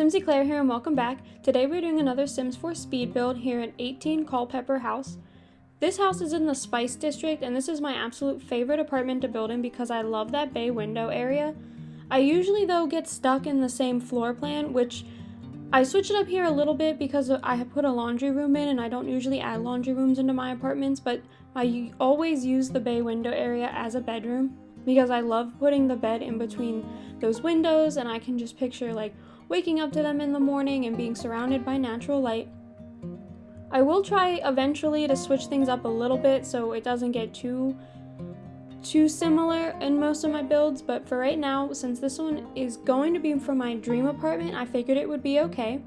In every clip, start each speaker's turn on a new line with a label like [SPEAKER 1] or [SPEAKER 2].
[SPEAKER 1] Simsy Claire here and welcome back. Today we're doing another Sims 4 speed build here at 18 Culpeper House. This house is in the Spice District and this is my absolute favorite apartment to build in because I love that bay window area. I usually though get stuck in the same floor plan, which I switched it up here a little bit because I have put a laundry room in and I don't usually add laundry rooms into my apartments, but I always use the bay window area as a bedroom because I love putting the bed in between those windows and I can just picture like waking up to them in the morning and being surrounded by natural light. I will try eventually to switch things up a little bit so it doesn't get too similar in most of my builds, but for right now, since this one is going to be for my dream apartment, I figured it would be okay.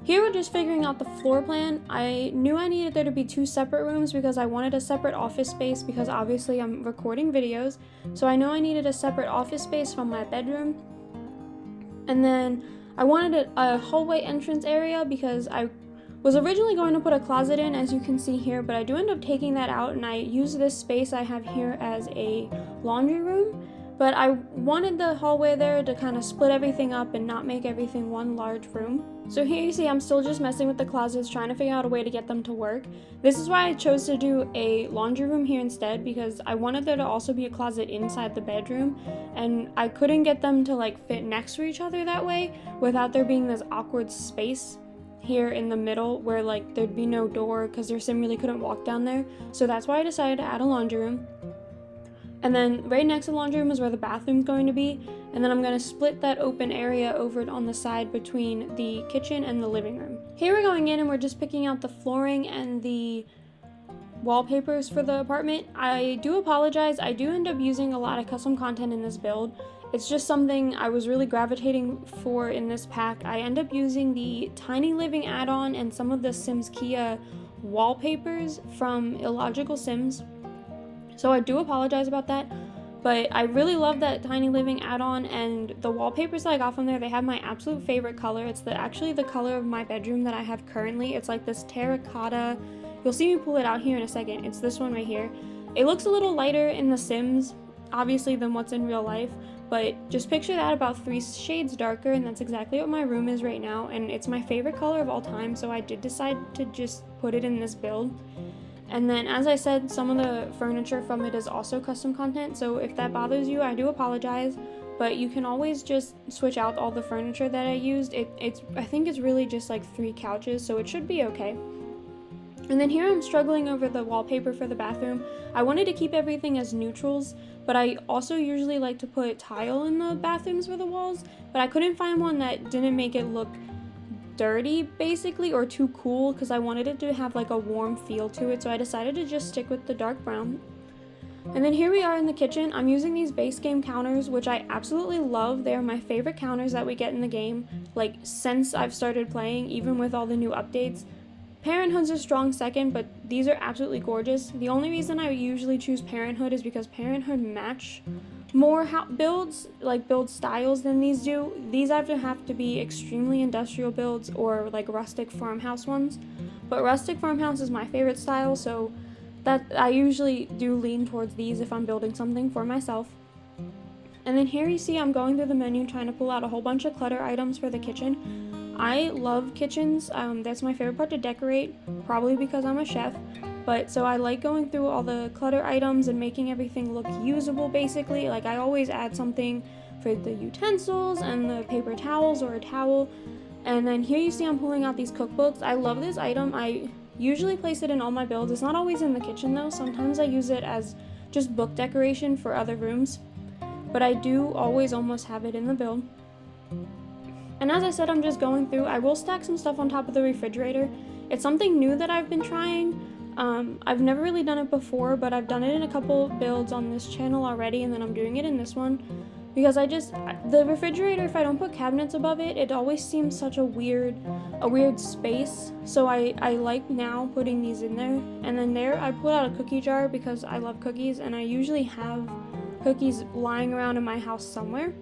[SPEAKER 1] Here we're just figuring out the floor plan. I knew I needed there to be two separate rooms because I wanted a separate office space because obviously I'm recording videos, so I know I needed a separate office space from my bedroom. And then I wanted a hallway entrance area because I was originally going to put a closet in, as you can see here, but I do end up taking that out and I use this space I have here as a laundry room. But I wanted the hallway there to kind of split everything up and not make everything one large room. So here you see I'm still just messing with the closets, trying to figure out a way to get them to work. This is why I chose to do a laundry room here instead, because I wanted there to also be a closet inside the bedroom, and I couldn't get them to like fit next to each other that way without there being this awkward space here in the middle where like there'd be no door because their sim really couldn't walk down there. So that's why I decided to add a laundry room. And then right next to the laundry room is where the bathroom's going to be, and then I'm going to split that open area over on the side between the kitchen and the living room. Here we're going in and we're just picking out the flooring and the wallpapers for the apartment. I do apologize, I do end up using a lot of custom content in this build. It's just something I was really gravitating for in this pack. I end up using the Tiny Living add-on and some of the Simkea wallpapers from Illogical Sims. So I do apologize about that, but I really love that Tiny Living add-on, and the wallpapers that I got from there, they have my absolute favorite color. It's actually the color of my bedroom that I have currently. It's like this terracotta. You'll see me pull it out here in a second. It's this one right here. It looks a little lighter in The Sims, obviously, than what's in real life, but just picture that about 3 shades darker, and that's exactly what my room is right now, and it's my favorite color of all time, so I did decide to just put it in this build. And then, as I said, some of the furniture from it is also custom content, so if that bothers you, I do apologize, but you can always just switch out all the furniture that I used. I think it's really just like 3 couches, so it should be okay. And then here I'm struggling over the wallpaper for the bathroom. I wanted to keep everything as neutrals, but I also usually like to put tile in the bathrooms for the walls, but I couldn't find one that didn't make it look dirty basically or too cool because I wanted it to have like a warm feel to it, so I decided to just stick with the dark brown. And then here we are in the kitchen. I'm using these base game counters, which I absolutely love. They are my favorite counters that we get in the game, like since I've started playing, even with all the new updates. Parenthood's a strong second, but these are absolutely gorgeous. The only reason I usually choose Parenthood is because Parenthood match more build styles than these do. These either have to be extremely industrial builds or like rustic farmhouse ones, but rustic farmhouse is my favorite style, so that I usually do lean towards these if I'm building something for myself. And then here you see I'm going through the menu trying to pull out a whole bunch of clutter items for the kitchen. I love kitchens. That's my favorite part to decorate, probably because I'm a chef. But so I like going through all the clutter items and making everything look usable basically. Like I always add something for the utensils and the paper towels or a towel. And then here you see I'm pulling out these cookbooks. I love this item. I usually place it in all my builds. It's not always in the kitchen though. Sometimes I use it as just book decoration for other rooms. But I do always almost have it in the build. And as I said, I'm just going through. I will stack some stuff on top of the refrigerator. It's something new that I've been trying. I've never really done it before, but I've done it in a couple builds on this channel already, and then I'm doing it in this one because the refrigerator, if I don't put cabinets above it, it always seems such a weird space. So I like now putting these in there. And then there I pulled out a cookie jar because I love cookies and I usually have cookies lying around in my house somewhere.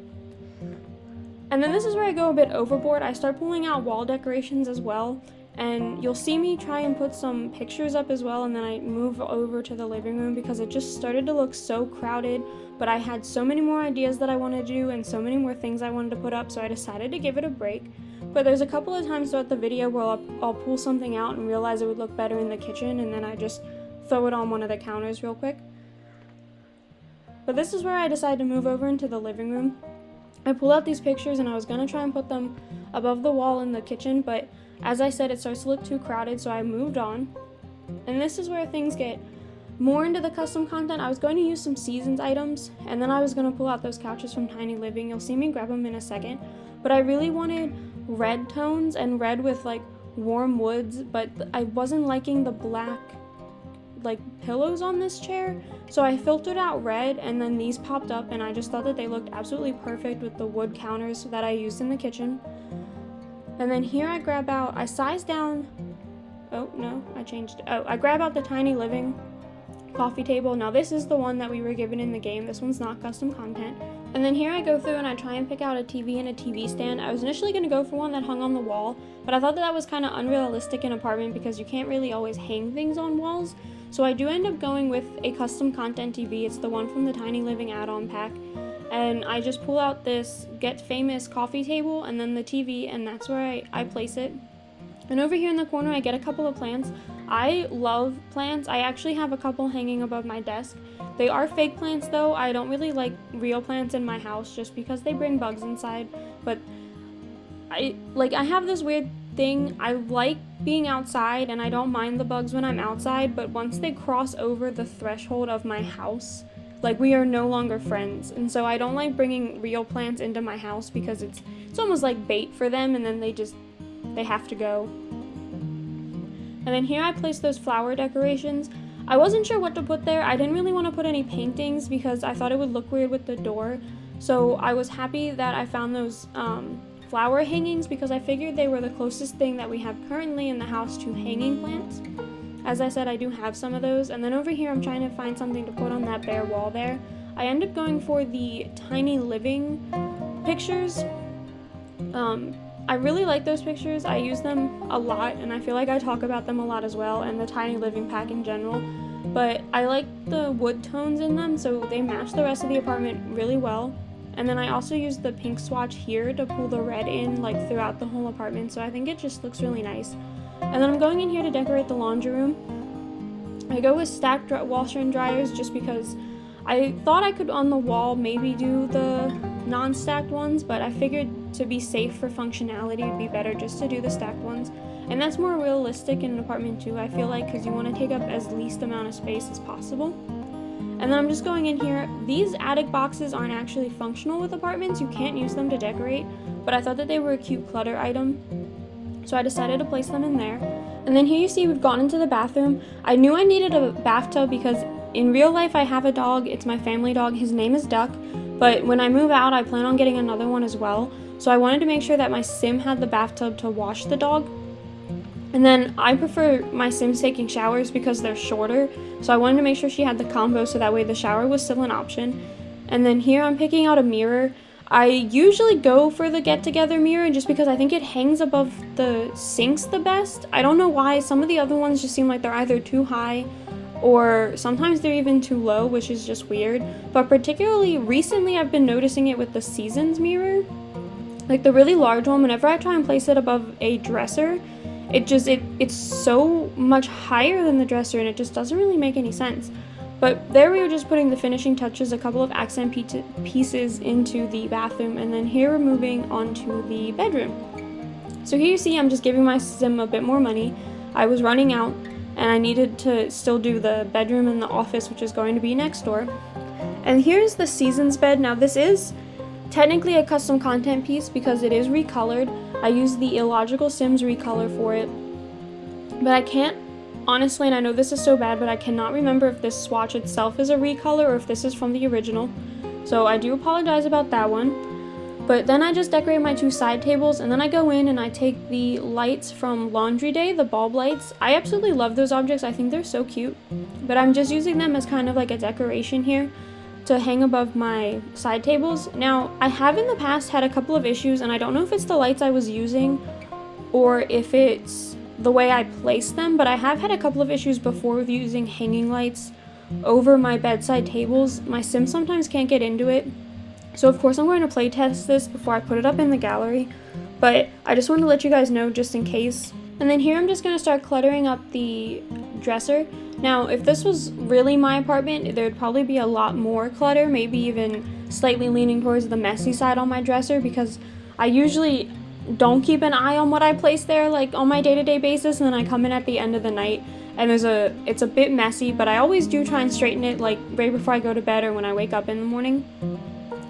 [SPEAKER 1] And then this is where I go a bit overboard. I start pulling out wall decorations as well. And you'll see me try and put some pictures up as well, and then I move over to the living room because it just started to look so crowded, but I had so many more ideas that I wanted to do and so many more things I wanted to put up, so I decided to give it a break. But there's a couple of times throughout the video where I'll pull something out and realize it would look better in the kitchen, and then I just throw it on one of the counters real quick. But this is where I decided to move over into the living room. I pulled out these pictures and I was going to try and put them above the wall in the kitchen, but as I said, it starts to look too crowded, so I moved on. And this is where things get more into the custom content. I was going to use some Seasons items, and then I was going to pull out those couches from Tiny Living. You'll see me grab them in a second. But I really wanted red tones and red with like warm woods, but I wasn't liking the black like pillows on this chair, so I filtered out red, and then these popped up, and I just thought that they looked absolutely perfect with the wood counters that I used in the kitchen. And then here I grab out, I sized down, I grab out the Tiny Living coffee table. Now this is the one that we were given in the game. This one's not custom content. And then here I go through and I try and pick out a TV and a TV stand. I was initially going to go for one that hung on the wall, but I thought that was kind of unrealistic in an apartment because you can't really always hang things on walls. So I do end up going with a custom content TV. It's the one from the Tiny Living add-on pack. And I just pull out this Get Famous coffee table and then the TV, and that's where I place it. And over here in the corner I get a couple of plants. I love plants. I actually have a couple hanging above my desk. They are fake plants though. I don't really like real plants in my house just because they bring bugs inside. But I have this weird thing. I like being outside and I don't mind the bugs when I'm outside, but once they cross over the threshold of my house, like, we are no longer friends. And so I don't like bringing real plants into my house because it's almost like bait for them, and then they have to go. And then here I placed those flower decorations. I wasn't sure what to put there. I didn't really want to put any paintings because I thought it would look weird with the door. So I was happy that I found those flower hangings because I figured they were the closest thing that we have currently in the house to hanging plants. As I said, I do have some of those. And then over here I'm trying to find something to put on that bare wall there. I end up going for the Tiny Living pictures. I really like those pictures. I use them a lot, and I feel like I talk about them a lot as well, and the Tiny Living pack in general. But I like the wood tones in them, so they match the rest of the apartment really well. And then I also use the pink swatch here to pull the red in like throughout the whole apartment, so I think it just looks really nice. And then I'm going in here to decorate the laundry room. I go with stacked washer and dryers just because I thought I could on the wall maybe do the non-stacked ones, but I figured to be safe for functionality it would be better just to do the stacked ones. And that's more realistic in an apartment too, I feel like, because you want to take up as least amount of space as possible. And then I'm just going in here. These attic boxes aren't actually functional with apartments. You can't use them to decorate, but I thought that they were a cute clutter item, so I decided to place them in there. And then here you see we've gone into the bathroom. I knew I needed a bathtub because in real life I have a dog. It's my family dog. His name is Duck. But when I move out, I plan on getting another one as well. So I wanted to make sure that my sim had the bathtub to wash the dog. And then I prefer my Sims taking showers because they're shorter. So I wanted to make sure she had the combo so that way the shower was still an option. And then here I'm picking out a mirror. I usually go for the get-together mirror just because I think it hangs above the sinks the best. I don't know why. Some of the other ones just seem like they're either too high or sometimes they're even too low, which is just weird. But particularly recently I've been noticing it with the Seasons mirror. Like the really large one, whenever I try and place it above a dresser, it's so much higher than the dresser and it just doesn't really make any sense. But there we were just putting the finishing touches, a couple of accent pieces into the bathroom, and then here we're moving on to the bedroom. So here you see I'm just giving my sim a bit more money. I was running out and I needed to still do the bedroom and the office, which is going to be next door. And here's the Seasons bed. Now this is technically a custom content piece because it is recolored. I used the Illogical Sims recolor for it, but I can't honestly, and I know this is so bad, but I cannot remember if this swatch itself is a recolor or if this is from the original. So I do apologize about that one. But then I just decorate my two side tables, and then I go in and I take the lights from Laundry Day, the bulb lights. I absolutely love those objects. I think they're so cute. But I'm just using them as kind of like a decoration here to hang above my side tables. Now, I have in the past had a couple of issues, and I don't know if it's the lights I was using or if it's the way I place them, but I have had a couple of issues before with using hanging lights over my bedside tables. My sim sometimes can't get into it, so of course I'm going to play test this before I put it up in the gallery. but I just want to let you guys know just in case. And then here I'm just going to start cluttering up the dresser. Now, if this was really my apartment, there'd probably be a lot more clutter, maybe even slightly leaning towards the messy side on my dresser, because I usually don't keep an eye on what I place there like on my day-to-day basis, and then I come in at the end of the night and it's a bit messy, but I always do try and straighten it like right before I go to bed or when I wake up in the morning.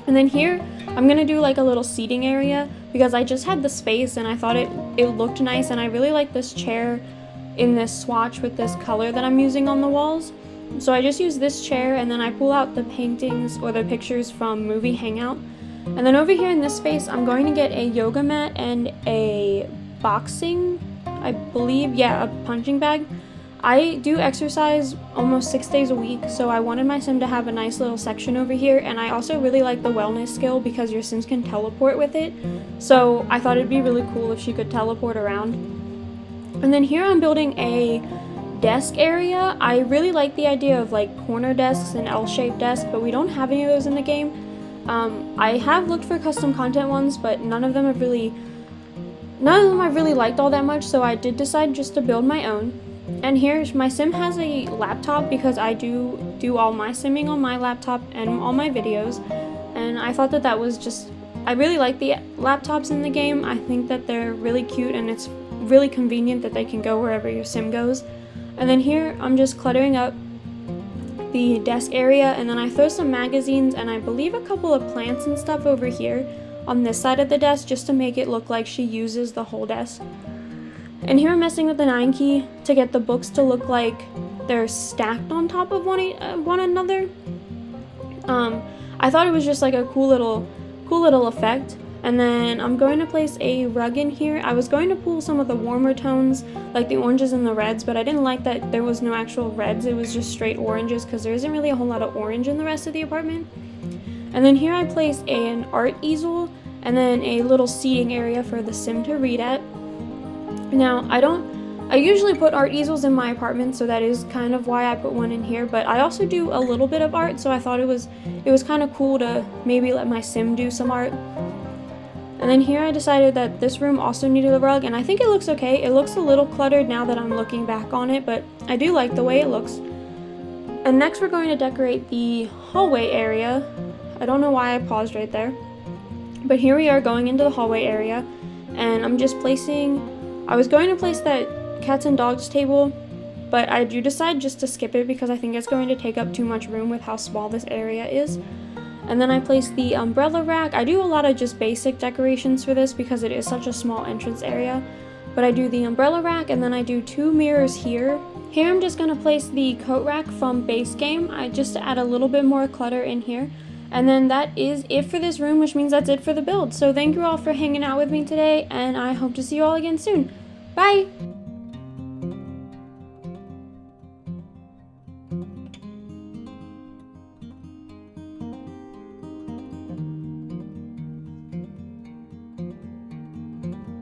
[SPEAKER 1] And then here I'm gonna do like a little seating area because I just had the space and I thought it looked nice, and I really like this chair in this swatch with this color that I'm using on the walls. So I just use this chair, and then I pull out the paintings or the pictures from Movie Hangout. And then over here in this space, I'm going to get a yoga mat and a boxing, I believe, yeah, a punching bag. I do exercise almost 6 days a week, so I wanted my sim to have a nice little section over here, and I also really like the wellness skill because your sims can teleport with it. So I thought it'd be really cool if she could teleport around. And then here I'm building a desk area. I really like the idea of like corner desks and L-shaped desks, but we don't have any of those in the game. I have looked for custom content ones, but none of them I've really liked all that much, so I did decide just to build my own. And here my sim has a laptop because I do all my simming on my laptop and all my videos, and I thought that was just, I really like the laptops in the game. I think that they're really cute, and it's really convenient that they can go wherever your sim goes. And then here I'm just cluttering up the desk area, and then I throw some magazines and I believe a couple of plants and stuff over here on this side of the desk just to make it look like she uses the whole desk. And here I'm messing with the 9 key to get the books to look like they're stacked on top of one another. I thought it was just like a cool little effect. And then I'm going to place a rug in here. I was going to pull some of the warmer tones, like the oranges and the reds, but I didn't like that there was no actual reds. It was just straight oranges because there isn't really a whole lot of orange in the rest of the apartment. And then here I place an art easel and then a little seating area for the sim to read at. Now, I usually put art easels in my apartment, so that is kind of why I put one in here, but I also do a little bit of art, so I thought it was kind of cool to maybe let my sim do some art. And then here I decided that this room also needed a rug, and I think it looks okay. It looks a little cluttered now that I'm looking back on it, but I do like the way it looks. And next we're going to decorate the hallway area. I don't know why I paused right there. But here we are going into the hallway area, and I'm just I was going to place that cats and dogs table, but I do decide just to skip it because I think it's going to take up too much room with how small this area is. And then I place the umbrella rack. I do a lot of just basic decorations for this because it is such a small entrance area. But I do the umbrella rack, and then I do 2 mirrors here. Here I'm just going to place the coat rack from base game. I just add a little bit more clutter in here. And then that is it for this room, which means that's it for the build. So thank you all for hanging out with me today, and I hope to see you all again soon. Bye!